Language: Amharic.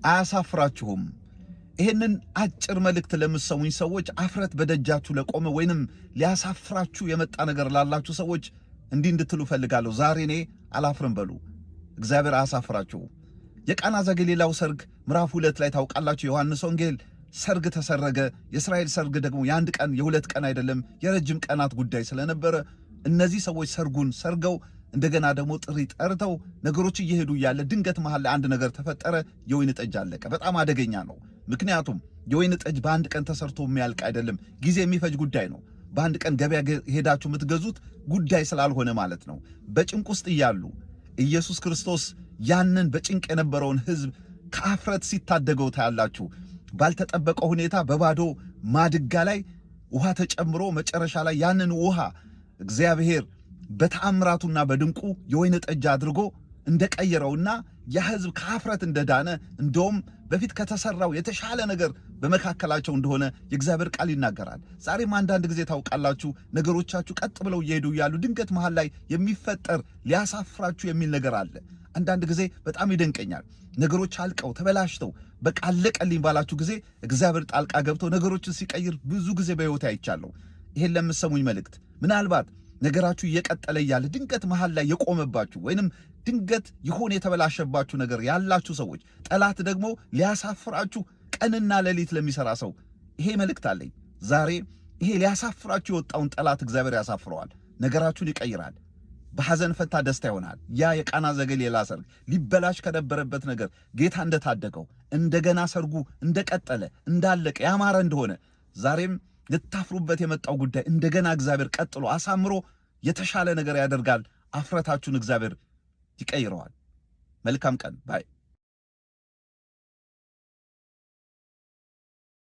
አያሳፍራችሁም። ይሄንን አጭር መልእክት ለምትሰሙኝ ሰዎች አፍረት በደጃችሁ ለቆመ ወይንም ሊያሳፍራችሁ የመጣ ነገር ላላችሁ ሰዎች እንዲህ እንድትሉ ፈልጋለሁ። ዛሬ እኔ አላፍርም በሉ። እግዚአብሔር አያሳፍራችሁ። የቃና ዘገሊላው ሰርግ ምዕራፍ 2 ላይ ታውቃላችሁ። ዮሐንስ ወንጌል ሰርግ ተሰረገ። የእስራኤል ሰርግ ደግሞ የአንድ ቀን የሁለት ቀን አይደለም የረጅም ቀናት ጉዳይ ስለነበረ እነዚህ ሰዎች ሰርጉን ሰርገው እንደገና ደግሞ ጥሪ ጠርተው ነገሮች እየሄዱ ያለ ድንገት መሃል ላይ አንድ ነገር ተፈጠረ። የወይን ጠጅ አለቀ። በጣም አደገኛ ነው። ምክንያቱም የወይን ጠጅ በአንድ ቀን ተሰርቶ የሚያልቅ አይደለም፣ ጊዜ የሚፈጅ ጉዳይ ነው። በአንድ ቀን ገበያ ሄዳችሁ የምትገዙት ጉዳይ ስላልሆነ ማለት ነው። በጭንቅ ውስጥ እያሉ ኢየሱስ ክርስቶስ ያንን በጭንቅ የነበረውን ሕዝብ ከአፍረት ሲታደገው ታያላችሁ። ባልተጠበቀ ሁኔታ በባዶ ማድጋ ላይ ውሃ ተጨምሮ መጨረሻ ላይ ያንን ውሃ እግዚአብሔር በተአምራቱና በድንቁ የወይን ጠጅ አድርጎ እንደቀየረውና ያ ሕዝብ ከአፍረት እንደዳነ እንደውም በፊት ከተሰራው የተሻለ ነገር በመካከላቸው እንደሆነ የእግዚአብሔር ቃል ይናገራል። ዛሬም አንዳንድ ጊዜ ታውቃላችሁ ነገሮቻችሁ ቀጥ ብለው እየሄዱ ያሉ ድንገት መሃል ላይ የሚፈጠር ሊያሳፍራችሁ የሚል ነገር አለ። አንዳንድ ጊዜ በጣም ይደንቀኛል። ነገሮች አልቀው ተበላሽተው በቃ አለቀልኝ ባላችሁ ጊዜ እግዚአብሔር ጣልቃ ገብቶ ነገሮችን ሲቀይር ብዙ ጊዜ በሕይወቴ አይቻለሁ። ይሄን ለምትሰሙኝ መልእክት ምናልባት ነገራችሁ እየቀጠለ ያለ ድንገት መሃል ላይ የቆመባችሁ ወይንም ድንገት የሆነ የተበላሸባችሁ ነገር ያላችሁ ሰዎች ጠላት ደግሞ ሊያሳፍራችሁ ቀንና ሌሊት ለሚሰራ ሰው ይሄ መልእክት አለኝ። ዛሬ ይሄ ሊያሳፍራችሁ የወጣውን ጠላት እግዚአብሔር ያሳፍረዋል። ነገራችሁን ይቀይራል። በሐዘን ፈንታ ደስታ ይሆናል። ያ የቃና ዘገሊላ ሰርግ ሊበላሽ ከነበረበት ነገር ጌታ እንደታደገው እንደገና ሰርጉ እንደቀጠለ እንዳለቀ ያማረ እንደሆነ ዛሬም ልታፍሩበት የመጣው ጉዳይ እንደገና እግዚአብሔር ቀጥሎ አሳምሮ የተሻለ ነገር ያደርጋል። አፍረታችሁን እግዚአብሔር ይቀይረዋል። መልካም ቀን ባይ